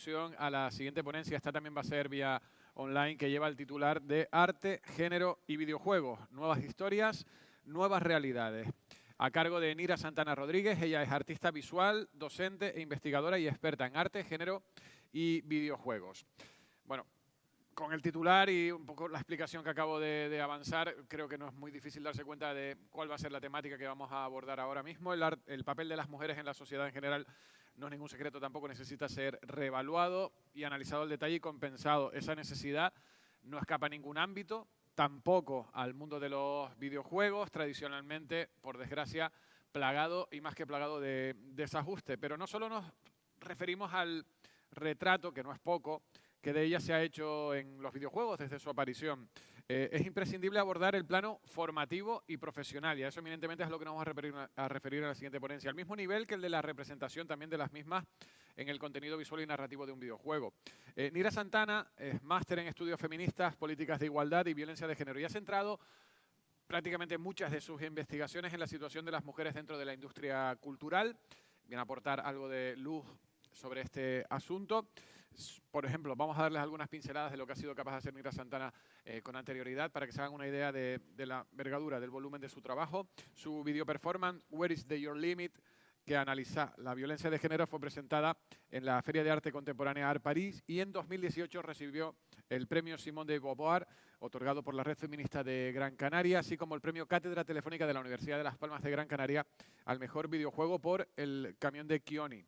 introducción a la siguiente ponencia. Esta también va a ser vía online, que lleva el titular de Arte, Género y Videojuegos. Nuevas historias, nuevas realidades. A cargo de Nira Santana Rodríguez. Ella es artista visual, docente e investigadora y experta en arte, género y videojuegos. Bueno, con el titular y un poco la explicación que acabo de avanzar, creo que no es muy difícil darse cuenta de cuál va a ser la temática que vamos a abordar ahora mismo. El papel de las mujeres en la sociedad en general no es ningún secreto, tampoco necesita ser reevaluado y analizado al detalle y compensado. Esa necesidad no escapa a ningún ámbito, tampoco al mundo de los videojuegos, tradicionalmente, por desgracia, plagado y más que plagado de desajuste. Pero no solo nos referimos al retrato, que no es poco, que de ella se ha hecho en los videojuegos desde su aparición. Es imprescindible abordar el plano formativo y profesional, y a eso eminentemente es lo que nos vamos a referir en la siguiente ponencia, al mismo nivel que el de la representación también de las mismas en el contenido visual y narrativo de un videojuego. Nira Santana es máster en estudios feministas, políticas de igualdad y violencia de género, y ha centrado prácticamente muchas de sus investigaciones en la situación de las mujeres dentro de la industria cultural. Viene a aportar algo de luz sobre este asunto. Por ejemplo, vamos a darles algunas pinceladas de lo que ha sido capaz de hacer Nira Santana con anterioridad para que se hagan una idea de la envergadura, del volumen de su trabajo. Su video performance, Where is Your Limit?, que analiza la violencia de género, fue presentada en la Feria de Arte Contemporánea Art París y en 2018 recibió el premio Simone de Beauvoir, otorgado por la Red Feminista de Gran Canaria, así como el premio Cátedra Telefónica de la Universidad de Las Palmas de Gran Canaria al mejor videojuego por El Camión de Kioni.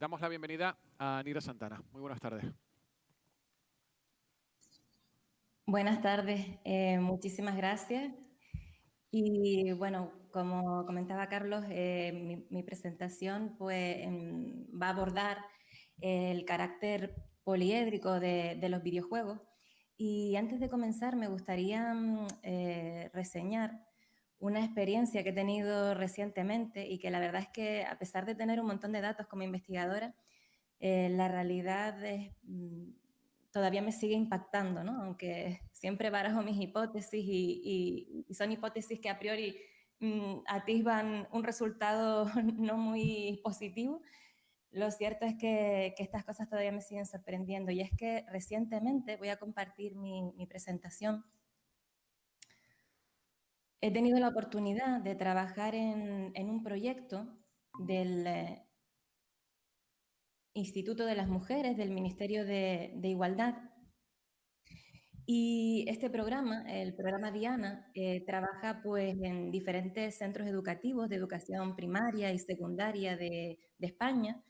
Damos la bienvenida a Nira Santana. Muy buenas tardes. Buenas tardes, muchísimas gracias. Y bueno, como comentaba Carlos, mi presentación pues, va a abordar el carácter poliédrico de los videojuegos. Y antes de comenzar, me gustaría reseñar una experiencia que he tenido recientemente y que la verdad es que, a pesar de tener un montón de datos como investigadora, la realidad es, todavía me sigue impactando, ¿no? Aunque siempre barajo mis hipótesis y son hipótesis que a priori atisban un resultado no muy positivo. Lo cierto es que estas cosas todavía me siguen sorprendiendo, y es que recientemente, voy a compartir mi presentación, he tenido la oportunidad de trabajar en un proyecto del Instituto de las Mujeres del Ministerio de Igualdad. Y este programa, el programa Diana, trabaja pues en diferentes centros educativos de educación primaria y secundaria de España,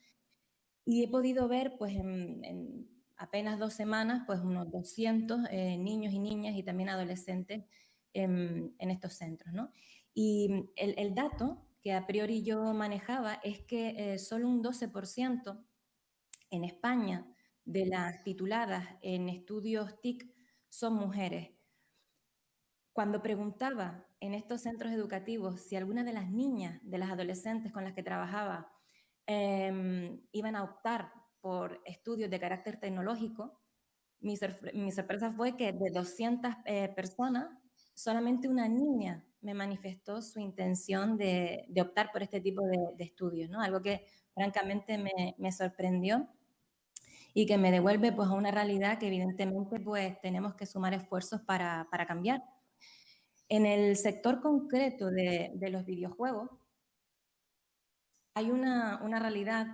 y he podido ver pues en apenas 2 semanas pues unos 200 niños y niñas y también adolescentes en estos centros, ¿no? Y el dato que a priori yo manejaba es que solo un 12% en España de las tituladas en estudios TIC son mujeres. Cuando preguntaba en estos centros educativos si alguna de las niñas, de las adolescentes con las que trabajaba, iban a optar por estudios de carácter tecnológico, mi sorpresa fue que de 200 personas, solamente una niña me manifestó su intención de optar por este tipo de estudios, ¿no? Algo que francamente me sorprendió y que me devuelve pues, a una realidad que evidentemente pues, tenemos que sumar esfuerzos para cambiar. En el sector concreto de los videojuegos hay una realidad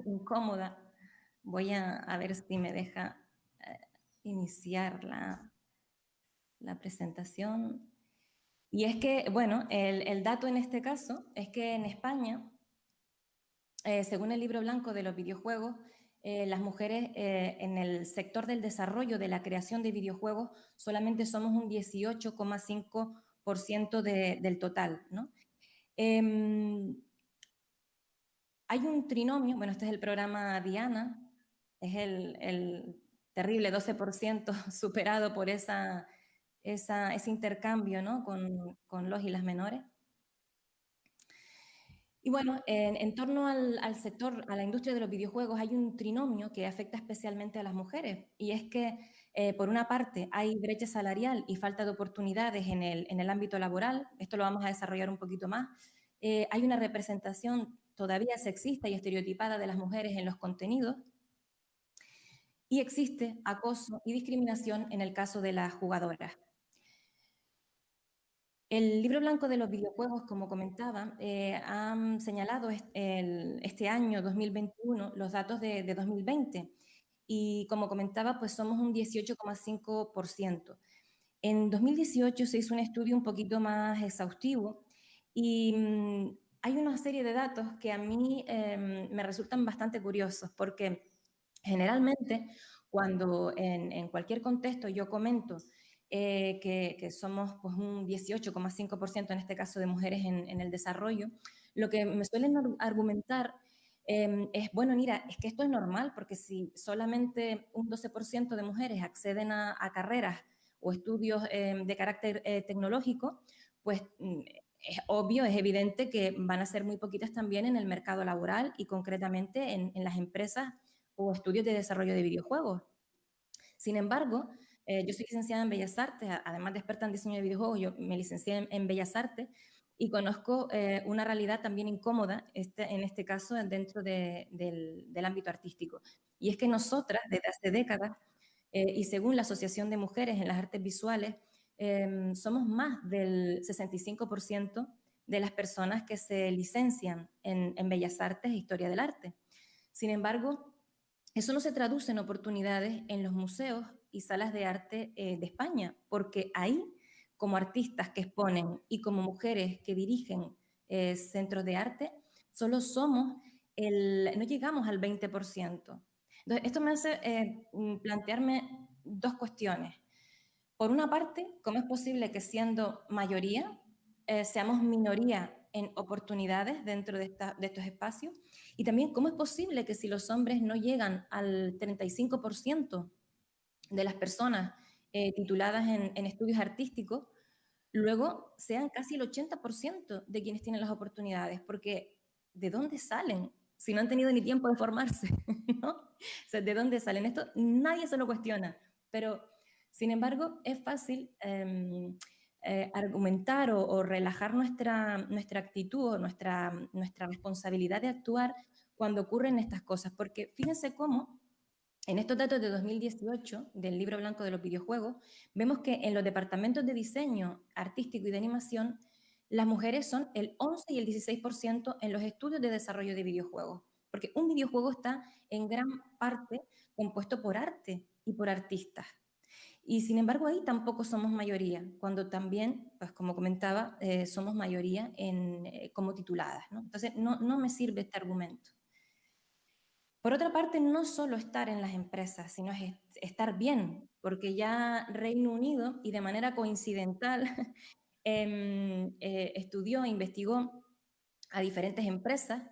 incómoda. Voy a ver si me deja iniciar la presentación. Y es que, bueno, el dato en este caso es que en España, según el libro blanco de los videojuegos, las mujeres en el sector del desarrollo de la creación de videojuegos solamente somos un 18,5% del total, ¿no? Hay un trinomio, bueno, este es el programa Diana, es el terrible 12% superado por ese intercambio, ¿no? con los y las menores. Y bueno, en torno al sector, a la industria de los videojuegos, hay un trinomio que afecta especialmente a las mujeres, y es que, por una parte, hay brecha salarial y falta de oportunidades en el ámbito laboral. Esto lo vamos a desarrollar un poquito más. Hay una representación todavía sexista y estereotipada de las mujeres en los contenidos. y existe acoso y discriminación en el caso de las jugadoras. El libro blanco de los videojuegos, como comentaba, han señalado este año 2021 los datos de 2020 y como comentaba, pues somos un 18,5%. En 2018 se hizo un estudio un poquito más exhaustivo y hay una serie de datos que a mí me resultan bastante curiosos porque generalmente cuando en cualquier contexto yo comento que somos pues, un 18,5% en este caso de mujeres en el desarrollo, lo que me suelen argumentar es, bueno, mira, es que esto es normal, porque si solamente un 12% de mujeres acceden a carreras o estudios de carácter tecnológico, pues es obvio, es evidente que van a ser muy poquitas también en el mercado laboral y concretamente en las empresas o estudios de desarrollo de videojuegos. Sin embargo, yo soy licenciada en Bellas Artes, además de experta en diseño de videojuegos, yo me licencié en Bellas Artes y conozco una realidad también incómoda, en este caso dentro del ámbito artístico. Y es que nosotras, desde hace décadas, y según la Asociación de Mujeres en las Artes Visuales, somos más del 65% de las personas que se licencian en Bellas Artes e Historia del Arte. Sin embargo, eso no se traduce en oportunidades en los museos y salas de arte de España, porque ahí, como artistas que exponen y como mujeres que dirigen centros de arte, solo somos no llegamos al 20%. Entonces, esto me hace plantearme dos cuestiones. Por una parte, ¿cómo es posible que siendo mayoría seamos minoría en oportunidades dentro de estos espacios? Y también, ¿cómo es posible que si los hombres no llegan al 35% de las personas tituladas en estudios artísticos, luego sean casi el 80% de quienes tienen las oportunidades? Porque ¿de dónde salen? Si no han tenido ni tiempo de formarse, ¿no? O sea, ¿de dónde salen? Esto nadie se lo cuestiona, pero sin embargo es fácil argumentar o relajar nuestra actitud o nuestra responsabilidad de actuar cuando ocurren estas cosas, porque fíjense cómo en estos datos de 2018 del Libro Blanco de los Videojuegos, vemos que en los departamentos de diseño artístico y de animación, las mujeres son el 11 y el 16% en los estudios de desarrollo de videojuegos, porque un videojuego está en gran parte compuesto por arte y por artistas. Y sin embargo ahí tampoco somos mayoría, cuando también, pues como comentaba, somos mayoría como tituladas, ¿no? Entonces no me sirve este argumento. Por otra parte, no solo estar en las empresas, sino es estar bien, porque ya Reino Unido, y de manera coincidental, estudió e investigó a diferentes empresas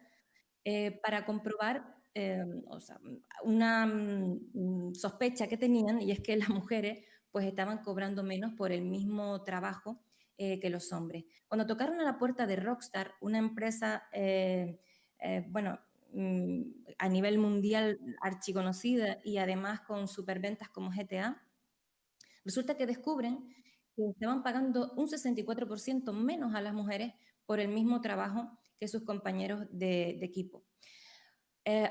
para comprobar o sea, una sospecha que tenían, y es que las mujeres pues estaban cobrando menos por el mismo trabajo que los hombres. Cuando tocaron a la puerta de Rockstar, una empresa, bueno, a nivel mundial archiconocida y además con superventas como GTA, resulta que descubren que estaban pagando un 64% menos a las mujeres por el mismo trabajo que sus compañeros de equipo.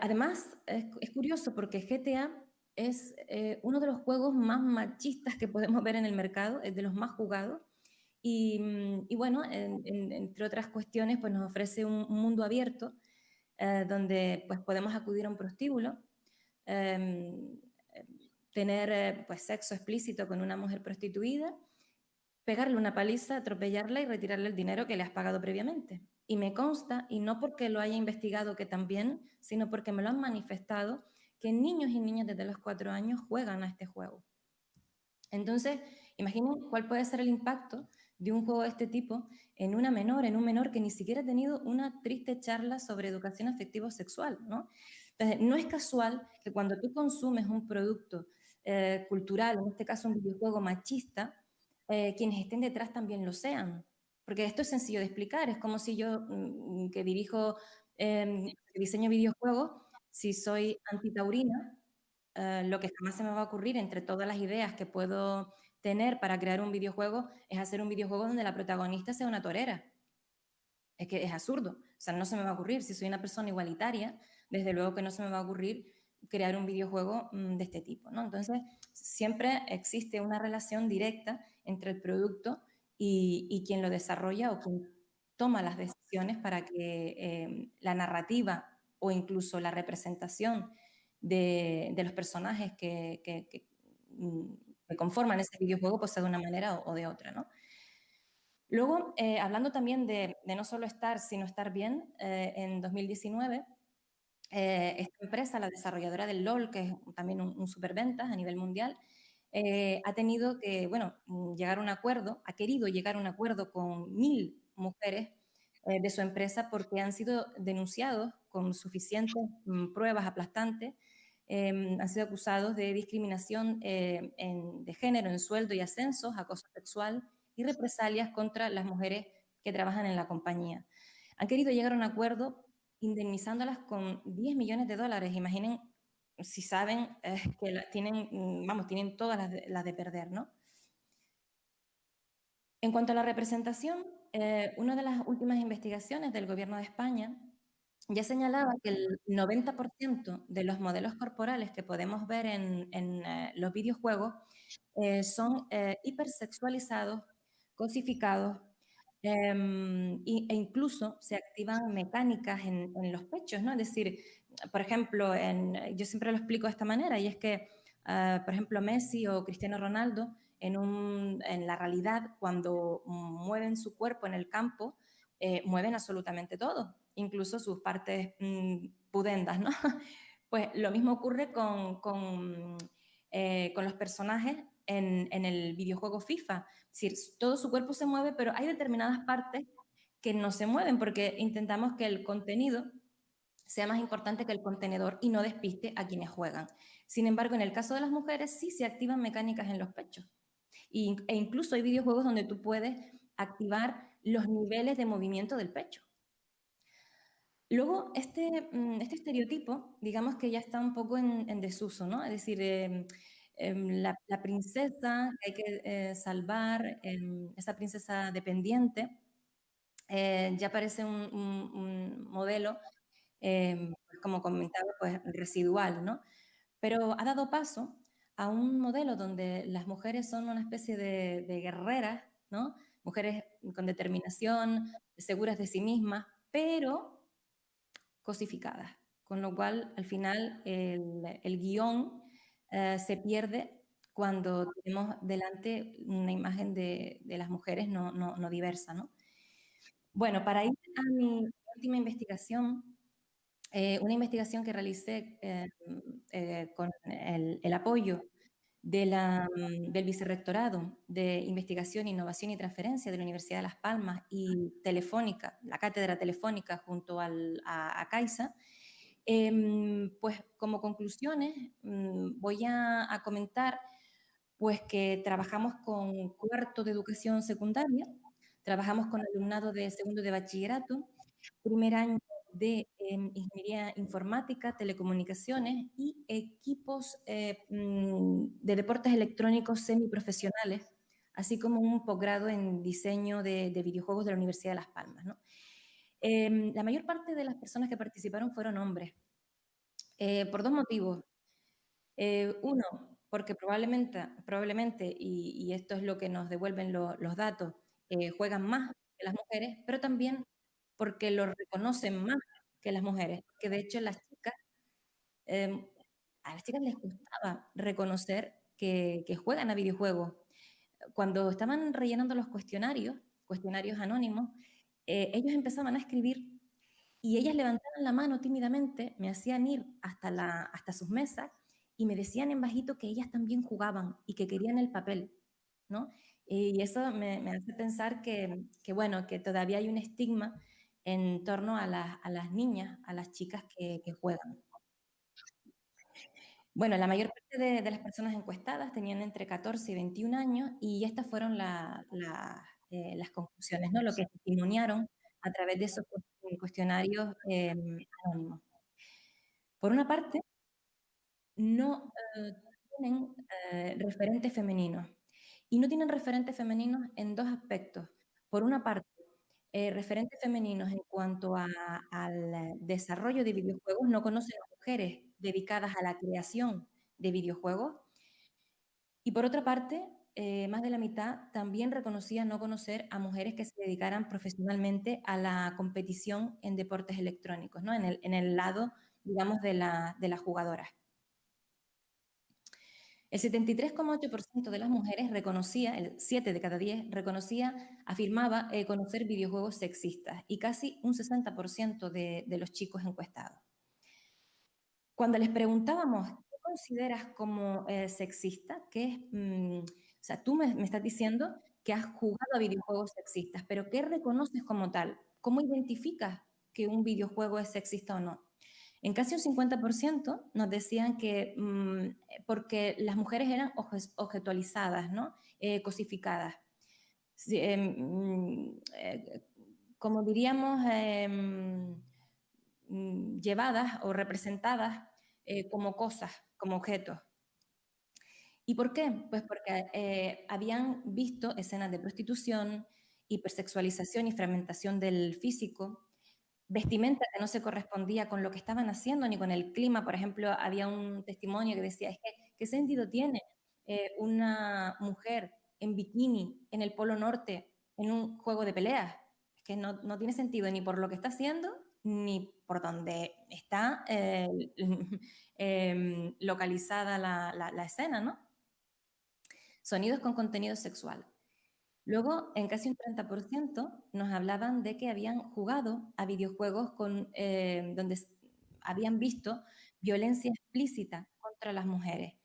Además, es curioso porque GTA es uno de los juegos más machistas que podemos ver en el mercado, es de los más jugados. Y bueno, entre otras cuestiones, pues nos ofrece un mundo abierto donde pues podemos acudir a un prostíbulo, eh, tener pues sexo explícito con una mujer prostituida, pegarle una paliza, atropellarla y retirarle el dinero que le has pagado previamente. Y me consta, y no porque lo haya investigado que también, sino porque me lo han manifestado, que niños y niñas desde los 4 años juegan a este juego. Entonces, imaginen cuál puede ser el impacto de un juego de este tipo en un menor que ni siquiera ha tenido una triste charla sobre educación afectivo-sexual, ¿no? Entonces, no es casual que cuando tú consumes un producto cultural, en este caso un videojuego machista, quienes estén detrás también lo sean. Porque esto es sencillo de explicar, es como si yo, que dirijo, que diseño videojuegos, si soy antitaurina, lo que jamás se me va a ocurrir entre todas las ideas que puedo tener para crear un videojuego es hacer un videojuego donde la protagonista sea una torera. Es que es absurdo, o sea, no se me va a ocurrir. Si soy una persona igualitaria, desde luego que no se me va a ocurrir crear un videojuego de este tipo, ¿no? Entonces, siempre existe una relación directa entre el producto y quien lo desarrolla o quien toma las decisiones para que la narrativa o incluso la representación de los personajes que conforman ese videojuego pues sea de una manera o de otra, ¿no? Luego, hablando también de no solo estar, sino estar bien, en 2019 esta empresa, la desarrolladora del LOL, que es también un superventas a nivel mundial, ha tenido que, bueno, llegar a un acuerdo, ha querido llegar a un acuerdo con 1000 mujeres de su empresa porque han sido denunciados con suficientes pruebas aplastantes, han sido acusados de discriminación de género en sueldo y ascensos, acoso sexual y represalias contra las mujeres que trabajan en la compañía. Han querido llegar a un acuerdo indemnizándolas con 10 millones de dólares. Imaginen si saben que tienen, vamos, tienen todas las de perder, ¿no? En cuanto a la representación, una de las últimas investigaciones del Gobierno de España ya señalaba que el 90% de los modelos corporales que podemos ver en los videojuegos son hipersexualizados, cosificados, e incluso se activan mecánicas en los pechos, ¿no? Es decir, por ejemplo, yo siempre lo explico de esta manera, y es que, por ejemplo, Messi o Cristiano Ronaldo, en la realidad, cuando mueven su cuerpo en el campo, mueven absolutamente todo, incluso sus partes pudendas, ¿no? Pues lo mismo ocurre con los personajes en el videojuego FIFA. Es decir, todo su cuerpo se mueve, pero hay determinadas partes que no se mueven porque intentamos que el contenido sea más importante que el contenedor y no despiste a quienes juegan. Sin embargo, en el caso de las mujeres sí se activan mecánicas en los pechos. E incluso hay videojuegos donde tú puedes activar los niveles de movimiento del pecho. Luego, este estereotipo, digamos que ya está un poco en desuso, ¿no? Es decir, la princesa que hay que salvar, esa princesa dependiente, ya parece un modelo, pues, como comentaba, pues residual, ¿no? Pero ha dado paso a un modelo donde las mujeres son una especie de guerreras, ¿no? Mujeres con determinación, seguras de sí mismas, pero cosificadas, con lo cual al final el guión se pierde cuando tenemos delante una imagen de las mujeres no diversa, ¿no? Bueno, para ir a mi última investigación, una investigación que realicé con el apoyo del Vicerrectorado de Investigación, Innovación y Transferencia de la Universidad de Las Palmas y Telefónica, la cátedra Telefónica junto a CAISA, pues como conclusiones voy a comentar pues que trabajamos con cuarto de educación secundaria, trabajamos con alumnado de segundo de bachillerato, primer año de ingeniería informática, telecomunicaciones y equipos de deportes electrónicos semiprofesionales, así como un posgrado en diseño de videojuegos de la Universidad de Las Palmas, ¿no? La mayor parte de las personas que participaron fueron hombres, por dos motivos. Uno, porque probablemente y esto es lo que nos devuelven los datos, juegan más que las mujeres, pero también porque lo reconocen más que las mujeres, que de hecho em, a las chicas les gustaba reconocer que juegan a videojuegos. Cuando estaban rellenando los cuestionarios anónimos, ellos empezaban a escribir y ellas levantaban la mano tímidamente, me hacían ir hasta sus mesas y me decían en bajito que ellas también jugaban y que querían el papel, ¿no? Y eso me hace pensar bueno, que todavía hay un estigma en torno a las niñas, a las chicas que juegan. Bueno, la mayor parte de las personas encuestadas tenían entre 14 y 21 años y estas fueron las conclusiones, ¿no? Lo que testimoniaron a través de esos cuestionarios anónimos. Por una parte, no tienen referentes femeninos. Y no tienen referentes femeninos en dos aspectos. Por una parte, referentes femeninos en cuanto al desarrollo de videojuegos, no conocen a mujeres dedicadas a la creación de videojuegos. Y por otra parte, más de la mitad también reconocía no conocer a mujeres que se dedicaran profesionalmente a la competición en deportes electrónicos, ¿no? En el lado, digamos, de las jugadoras. El 73,8% de las mujeres reconocía, el 7 de cada 10 reconocía, afirmaba conocer videojuegos sexistas y casi un 60% de los chicos encuestados. Cuando les preguntábamos, ¿qué consideras como sexista? ¿Qué es, o sea, tú me estás diciendo que has jugado a videojuegos sexistas, pero ¿qué reconoces como tal? ¿Cómo identificas que un videojuego es sexista o no? En casi un 50% nos decían que porque las mujeres eran objetualizadas, ¿no? Cosificadas. Sí, como diríamos, llevadas o representadas como cosas, como objetos. ¿Y por qué? Pues porque habían visto escenas de prostitución, hipersexualización y fragmentación del físico, vestimenta que no se correspondía con lo que estaban haciendo ni con el clima. Por ejemplo, había un testimonio que decía, es que, ¿qué sentido tiene una mujer en bikini en el Polo Norte en un juego de peleas? Es que no tiene sentido ni por lo que está haciendo ni por donde está localizada la escena, ¿no? Sonidos con contenido sexual. Luego, en casi un 30% nos hablaban de que habían jugado a videojuegos donde habían visto violencia explícita contra las mujeres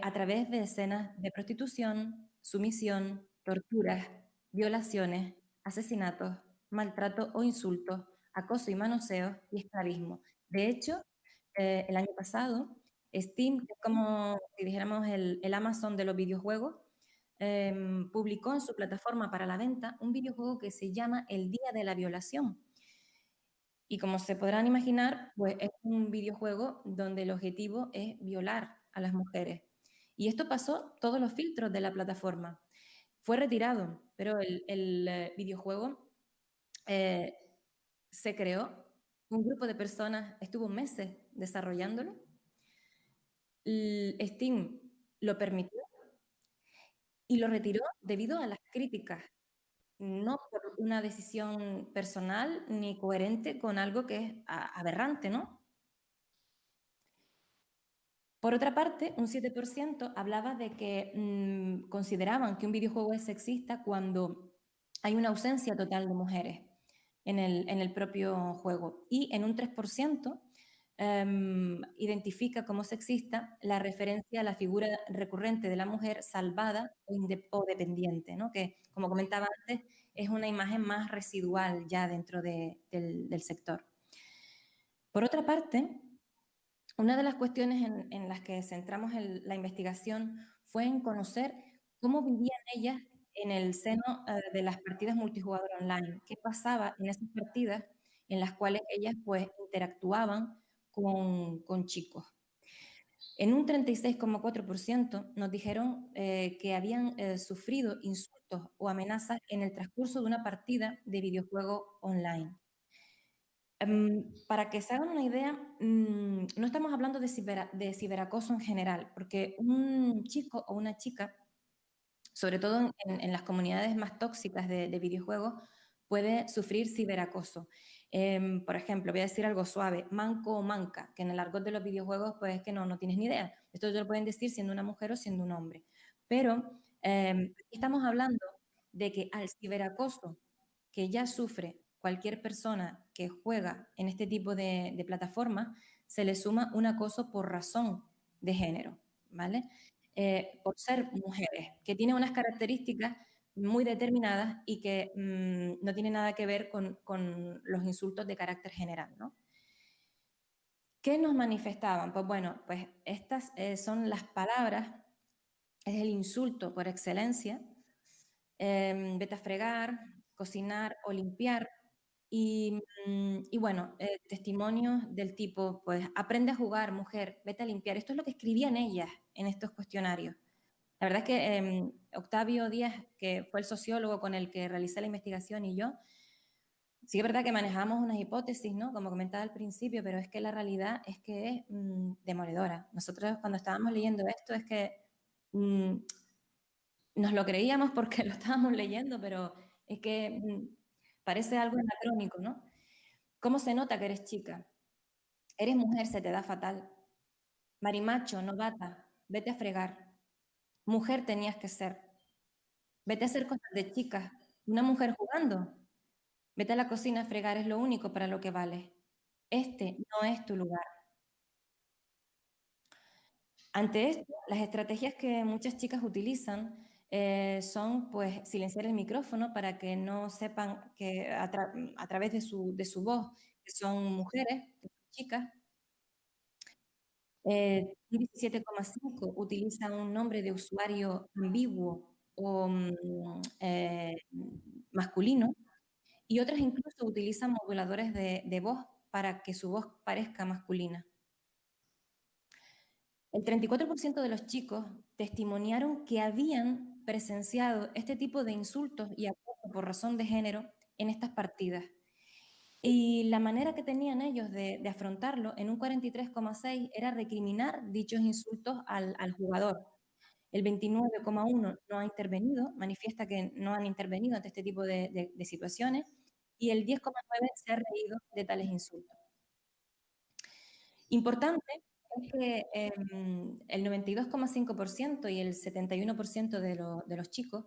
a través de escenas de prostitución, sumisión, torturas, violaciones, asesinatos, maltrato o insultos, acoso y manoseo y esclavismo. De hecho, el año pasado, Steam, que es como si dijéramos el Amazon de los videojuegos, publicó en su plataforma para la venta un videojuego que se llama El Día de la Violación. Y como se podrán imaginar, pues es un videojuego donde el objetivo es violar a las mujeres. Y esto pasó todos los filtros de la plataforma. Fue retirado, pero el videojuego eh, se creó, un grupo de personas estuvo meses desarrollándolo, Steam lo permitió y lo retiró debido a las críticas, no por una decisión personal ni coherente con algo que es aberrante, ¿no? Por otra parte, un 7% hablaba de que consideraban que un videojuego es sexista cuando hay una ausencia total de mujeres en el propio juego. Y en un 3% identifica como sexista la referencia a la figura recurrente de la mujer salvada o dependiente, ¿no? Que, como comentaba antes, es una imagen más residual ya dentro del sector. Por otra parte, una de las cuestiones en las que centramos la investigación fue en conocer cómo vivían ellas en el seno de las partidas multijugador online, qué pasaba en esas partidas en las cuales ellas pues interactuaban con chicos. En un 36,4% nos dijeron que habían sufrido insultos o amenazas en el transcurso de una partida de videojuego online. Para que se hagan una idea, no estamos hablando de ciberacoso en general, porque un chico o una chica, sobre todo en las comunidades más tóxicas de videojuegos, puede sufrir ciberacoso. Por ejemplo, voy a decir algo suave, manco o manca, que en el argot de los videojuegos pues es que no tienes ni idea. Esto te lo pueden decir siendo una mujer o siendo un hombre. Pero estamos hablando de que al ciberacoso que ya sufre cualquier persona que juega en este tipo de plataformas, se le suma un acoso por razón de género, ¿vale? Por ser mujeres, que tienen unas características muy determinadas y que no tiene nada que ver con los insultos de carácter general, ¿no? ¿Qué nos manifestaban? Pues bueno, pues estas son las palabras, es el insulto por excelencia, vete a fregar, cocinar o limpiar. Y bueno, testimonios del tipo, pues aprende a jugar, mujer, vete a limpiar. Esto es lo que escribían ellas en estos cuestionarios. La verdad es que Octavio Díaz, que fue el sociólogo con el que realicé la investigación, y yo, Sí, es verdad que manejamos unas hipótesis, ¿no? Como comentaba al principio, pero es que la realidad es que es demoledora. Nosotros cuando estábamos leyendo esto es que mm, nos lo creíamos porque lo estábamos leyendo, pero es que parece algo anacrónico, ¿no? ¿Cómo se nota que eres chica? Eres mujer, se te da fatal. Marimacho, novata, vete a fregar. Mujer tenías que ser. Vete a hacer cosas de chicas. Una mujer jugando. Vete a la cocina a fregar, es lo único para lo que vales. Este no es tu lugar. Ante esto, las estrategias que muchas chicas utilizan son pues silenciar el micrófono para que no sepan que a través de su voz que son mujeres, que son chicas. Un 17,5 utiliza un nombre de usuario ambiguo o masculino, y otras incluso utilizan moduladores de voz para que su voz parezca masculina. El 34% de los chicos testimoniaron que habían presenciado este tipo de insultos y acoso por razón de género en estas partidas. Y la manera que tenían ellos de afrontarlo, en un 43,6, era recriminar dichos insultos al jugador. El 29,1 no ha intervenido, manifiesta que no han intervenido ante este tipo de situaciones, y el 10,9 se ha reído de tales insultos. Importante es que el 92,5% y el 71% de los chicos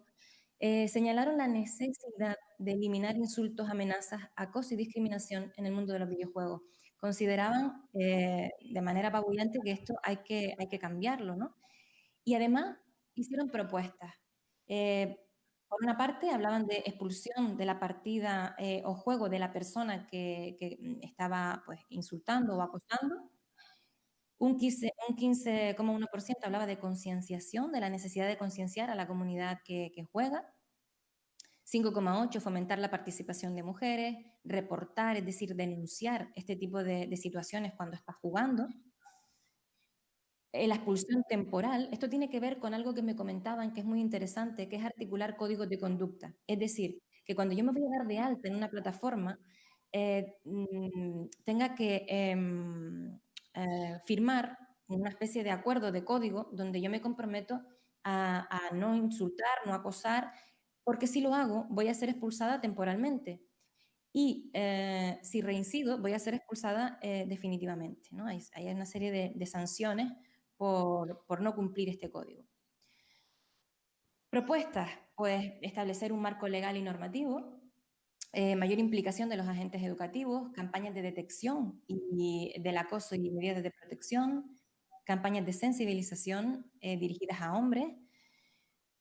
señalaron la necesidad de eliminar insultos, amenazas, acoso y discriminación en el mundo de los videojuegos. Consideraban de manera apabullante que esto hay que cambiarlo, ¿no? Y además hicieron propuestas. Eh, por una parte, hablaban de expulsión de la partida o juego de la persona que estaba pues, insultando o acosando. Un 15,1% hablaba de concienciación, de la necesidad de concienciar a la comunidad que juega. 5,8% fomentar la participación de mujeres, reportar, es decir, denunciar este tipo de situaciones cuando estás jugando. La expulsión temporal, esto tiene que ver con algo que me comentaban que es muy interesante, que es articular códigos de conducta. Es decir, que cuando yo me voy a dar de alta en una plataforma, tenga que firmar una especie de acuerdo de código donde yo me comprometo a no insultar, no acosar, porque si lo hago voy a ser expulsada temporalmente. Y si reincido, voy a ser expulsada definitivamente, ¿no? Hay una serie de sanciones por no cumplir este código. Propuestas, pues establecer un marco legal y normativo, mayor implicación de los agentes educativos, campañas de detección y del acoso y medidas de protección, campañas de sensibilización dirigidas a hombres,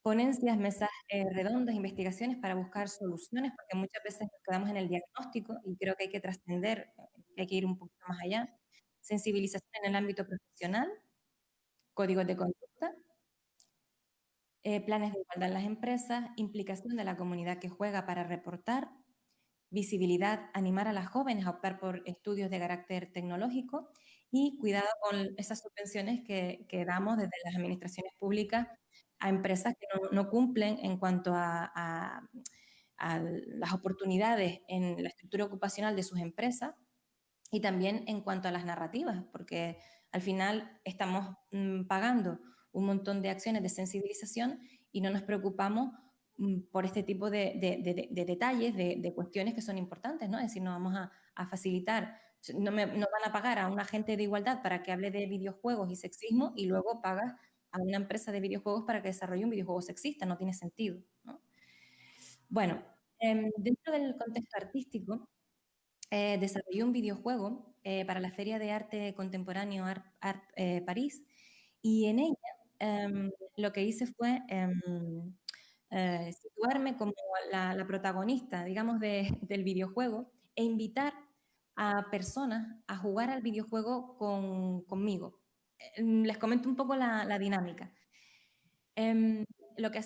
ponencias, mesas redondas, investigaciones para buscar soluciones, porque muchas veces nos quedamos en el diagnóstico y creo que hay que trascender, que hay que ir un poquito más allá. Sensibilización en el ámbito profesional, códigos de conducta, planes de igualdad en las empresas, implicación de la comunidad que juega para reportar, visibilidad, animar a las jóvenes a optar por estudios de carácter tecnológico y cuidado con esas subvenciones que damos desde las administraciones públicas a empresas que no cumplen en cuanto a las oportunidades en la estructura ocupacional de sus empresas y también en cuanto a las narrativas, porque al final estamos pagando un montón de acciones de sensibilización y no nos preocupamos por este tipo de detalles, de cuestiones que son importantes, ¿no? Es decir, no vamos a facilitar, no van a pagar a un agente de igualdad para que hable de videojuegos y sexismo y luego pagas a una empresa de videojuegos para que desarrolle un videojuego sexista, no tiene sentido, ¿no? Bueno, dentro del contexto artístico, desarrolló un videojuego para la Feria de Arte Contemporáneo París, y en ella lo que hice fue situarme como la protagonista, digamos, del videojuego e invitar a personas a jugar al videojuego conmigo. Les comento un poco la dinámica. Lo que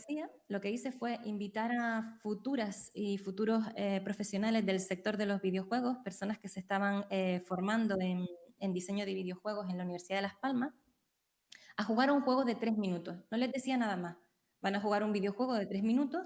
lo que hice fue invitar a futuras y futuros profesionales del sector de los videojuegos, personas que se estaban formando en diseño de videojuegos en la Universidad de Las Palmas, a jugar un juego de 3 minutos. No les decía nada más. Van a jugar un videojuego de 3 minutos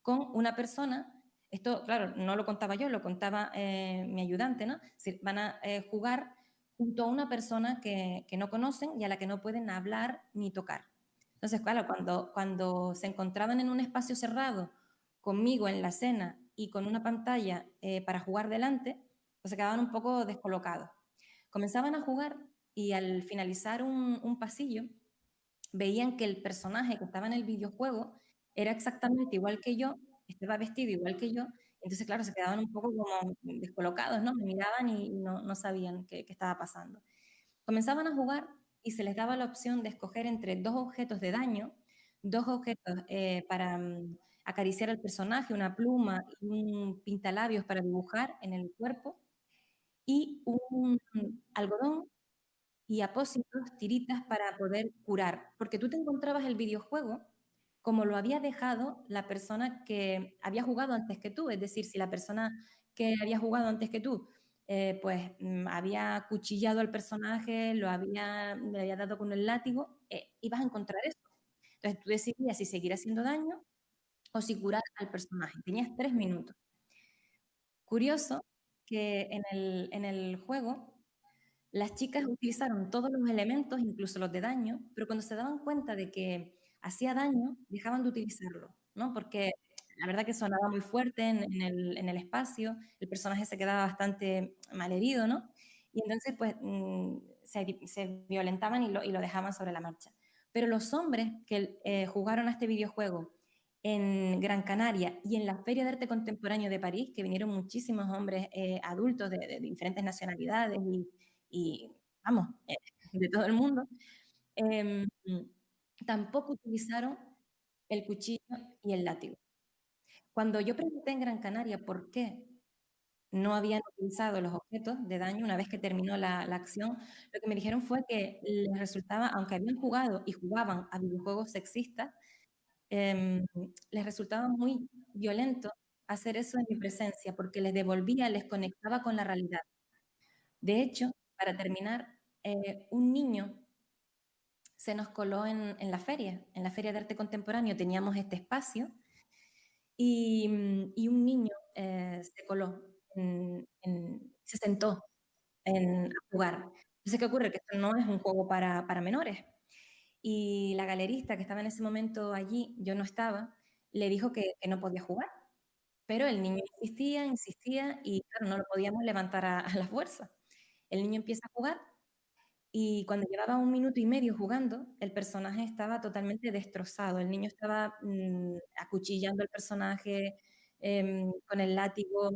con una persona Esto, claro, no lo contaba yo, lo contaba mi ayudante, ¿no? Van a jugar junto a una persona que no conocen y a la que no pueden hablar ni tocar. Entonces, claro, cuando se encontraban en un espacio cerrado conmigo en la cena y con una pantalla para jugar delante, pues se quedaban un poco descolocados. Comenzaban a jugar y al finalizar un pasillo, veían que el personaje que estaba en el videojuego era exactamente igual que yo, estaba vestido igual que yo, entonces, claro, se quedaban un poco como descolocados, ¿no? Me miraban y no sabían qué estaba pasando. Comenzaban a jugar y se les daba la opción de escoger entre dos objetos de daño, dos objetos para acariciar al personaje, una pluma y un pintalabios para dibujar en el cuerpo, y un algodón y apósitos, tiritas para poder curar, porque tú te encontrabas el videojuego como lo había dejado la persona que había jugado antes que tú, es decir, si la persona que había jugado antes que tú, pues había cuchillado al personaje, le había dado con el látigo, ibas a encontrar eso. Entonces tú decidías si seguir haciendo daño o si curar al personaje. Tenías 3 minutos. Curioso que en el juego las chicas utilizaron todos los elementos, incluso los de daño, pero cuando se daban cuenta de que hacía daño, dejaban de utilizarlo, ¿no? Porque la verdad que sonaba muy fuerte en el espacio, el personaje se quedaba bastante malherido, ¿no? Y entonces, pues, se violentaban y lo dejaban sobre la marcha. Pero los hombres que jugaron a este videojuego en Gran Canaria y en la Feria de Arte Contemporáneo de París, que vinieron muchísimos hombres adultos de diferentes nacionalidades y vamos, de todo el mundo, em, tampoco utilizaron el cuchillo y el látigo. Cuando yo pregunté en Gran Canaria por qué no habían utilizado los objetos de daño una vez que terminó la acción, lo que me dijeron fue que les resultaba, aunque habían jugado y jugaban a videojuegos sexistas, em, les resultaba muy violento hacer eso en mi presencia, porque les devolvía, les conectaba con la realidad. De hecho, para terminar, un niño se nos coló en la Feria de Arte Contemporáneo teníamos este espacio y un niño se coló, se sentó a jugar. Entonces, ¿qué ocurre? Que esto no es un juego para menores. Y la galerista que estaba en ese momento allí, yo no estaba, le dijo que no podía jugar. Pero el niño insistía, insistía y claro, no lo podíamos levantar a la fuerza. El niño empieza a jugar y cuando llevaba 1 minuto y medio jugando, el personaje estaba totalmente destrozado. El niño estaba acuchillando al personaje con el látigo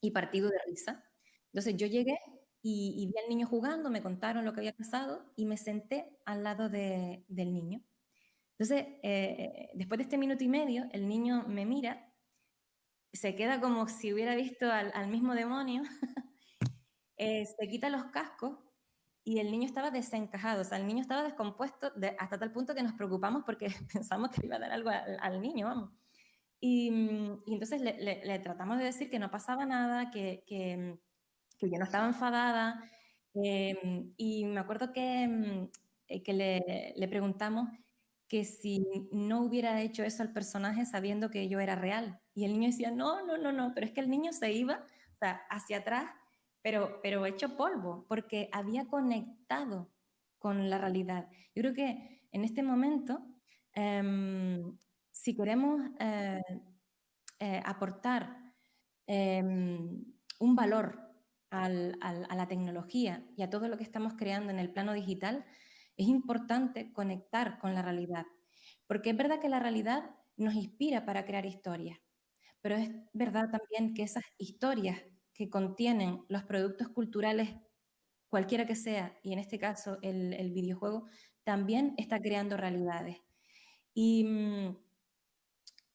y partido de risa. Entonces yo llegué y vi al niño jugando, me contaron lo que había pasado y me senté al lado del niño. Entonces, después de este 1 minuto y medio, el niño me mira, se queda como si hubiera visto al mismo demonio, se quita los cascos y el niño estaba desencajado, o sea, el niño estaba descompuesto hasta tal punto que nos preocupamos porque pensamos que le iba a dar algo al niño, vamos. Y entonces le tratamos de decir que no pasaba nada, que yo no estaba enfadada. Y me acuerdo que le preguntamos que si no hubiera hecho eso al personaje sabiendo que yo era real. Y el niño decía, no, no, no, no, pero es que el niño se iba, o sea, hacia atrás, pero hecho polvo, porque había conectado con la realidad. Yo creo que en este momento, si queremos aportar un valor a la tecnología y a todo lo que estamos creando en el plano digital, es importante conectar con la realidad. Porque es verdad que la realidad nos inspira para crear historias, pero es verdad también que esas historias que contienen los productos culturales, cualquiera que sea, y en este caso el videojuego, también está creando realidades. Y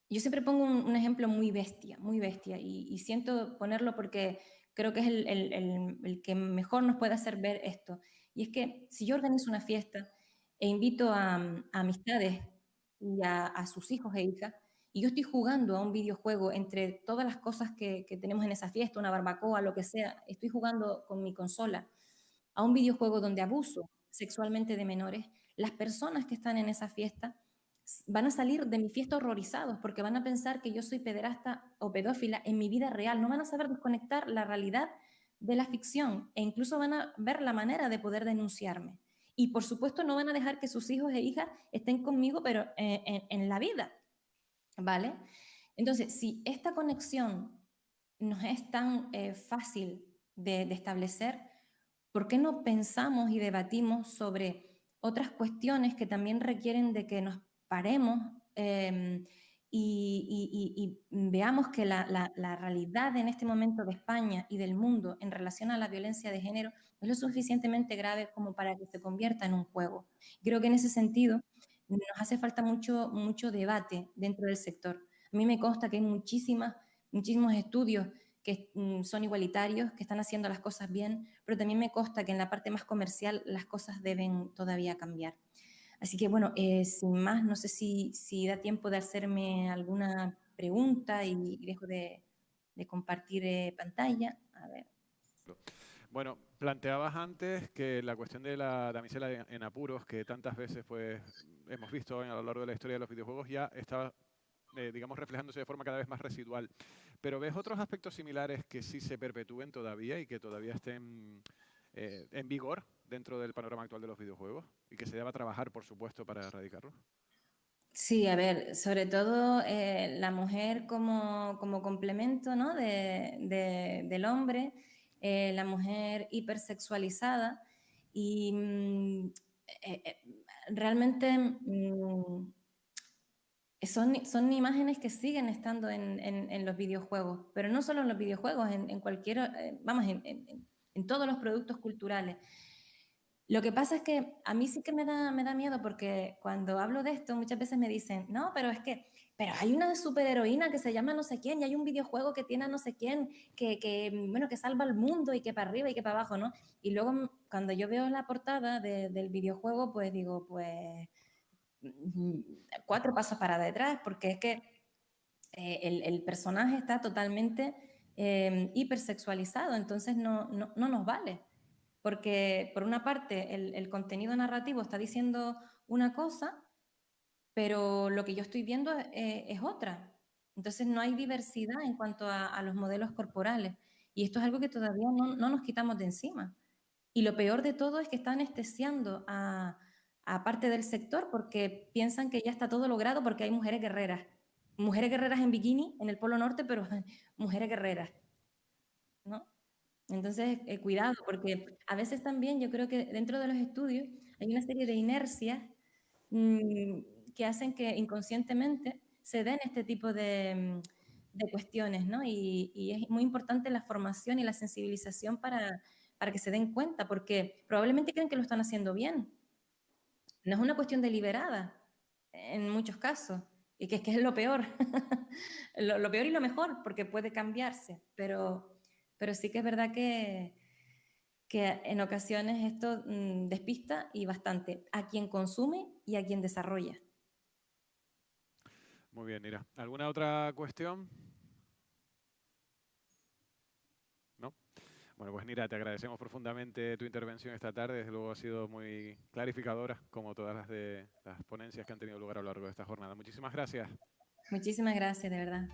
yo siempre pongo un ejemplo muy bestia, y siento ponerlo porque creo que es el que mejor nos puede hacer ver esto. Y es que si yo organizo una fiesta e invito a amistades y a sus hijos e hijas, y yo estoy jugando a un videojuego entre todas las cosas que tenemos en esa fiesta, una barbacoa, lo que sea, estoy jugando con mi consola a un videojuego donde abuso sexualmente de menores, las personas que están en esa fiesta van a salir de mi fiesta horrorizados porque van a pensar que yo soy pederasta o pedófila en mi vida real. No van a saber desconectar la realidad de la ficción e incluso van a ver la manera de poder denunciarme. Y por supuesto no van a dejar que sus hijos e hijas estén conmigo, pero en la vida, ¿vale? Entonces, si esta conexión nos es tan fácil de establecer, ¿por qué no pensamos y debatimos sobre otras cuestiones que también requieren de que nos paremos y veamos que la realidad en este momento de España y del mundo en relación a la violencia de género es lo suficientemente grave como para que se convierta en un juego? Creo que en ese sentido nos hace falta mucho debate dentro del sector. A mí me consta que hay muchísimos estudios que son igualitarios, que están haciendo las cosas bien, pero también me consta que en la parte más comercial las cosas deben todavía cambiar. Así que bueno, sin más, no sé si da tiempo de hacerme alguna pregunta y dejo de compartir pantalla. A ver. Bueno, planteabas antes que la cuestión de la damisela en apuros, que tantas veces pues, hemos visto a lo largo de la historia de los videojuegos, ya está, digamos, reflejándose de forma cada vez más residual. Pero ¿ves otros aspectos similares que sí se perpetúen todavía y que todavía estén en vigor dentro del panorama actual de los videojuegos y que se deba trabajar, por supuesto, para erradicarlos? Sí, a ver, sobre todo la mujer como complemento, ¿no? del hombre, la mujer hipersexualizada y eh, eh, realmente son imágenes que siguen estando en los videojuegos, pero no solo en los videojuegos, en cualquier, vamos, en todos los productos culturales. Lo que pasa es que a mí sí que me da miedo porque cuando hablo de esto muchas veces me dicen, no, pero es que, pero hay una superheroína que se llama no sé quién y hay un videojuego que tiene a no sé quién bueno, que salva al mundo y que para arriba y que para abajo, ¿no? Y luego cuando yo veo la portada del videojuego, pues digo, pues 4 pasos para detrás, porque es que el personaje está totalmente hipersexualizado, entonces no nos vale. Porque por una parte el contenido narrativo está diciendo una cosa, pero lo que yo estoy viendo es otra. Entonces no hay diversidad en cuanto a los modelos corporales. Y esto es algo que todavía no nos quitamos de encima. Y lo peor de todo es que está anestesiando a parte del sector porque piensan que ya está todo logrado porque hay mujeres guerreras. Mujeres guerreras en bikini en el Polo Norte, pero mujeres guerreras, ¿no? Entonces, cuidado, porque a veces también yo creo que dentro de los estudios hay una serie de inercias mm, que hacen que inconscientemente se den este tipo de cuestiones, ¿no? Y es muy importante la formación y la sensibilización para que se den cuenta, porque probablemente creen que lo están haciendo bien. No es una cuestión deliberada en muchos casos, y que es lo peor, lo peor y lo mejor, porque puede cambiarse, pero sí que es verdad que en ocasiones esto despista y bastante a quien consume y a quien desarrolla. Muy bien, Ira. ¿Alguna otra cuestión? ¿No? Bueno, pues Nira, te agradecemos profundamente tu intervención esta tarde. Desde luego ha sido muy clarificadora, como todas las de las ponencias que han tenido lugar a lo largo de esta jornada. Muchísimas gracias. Muchísimas gracias, de verdad.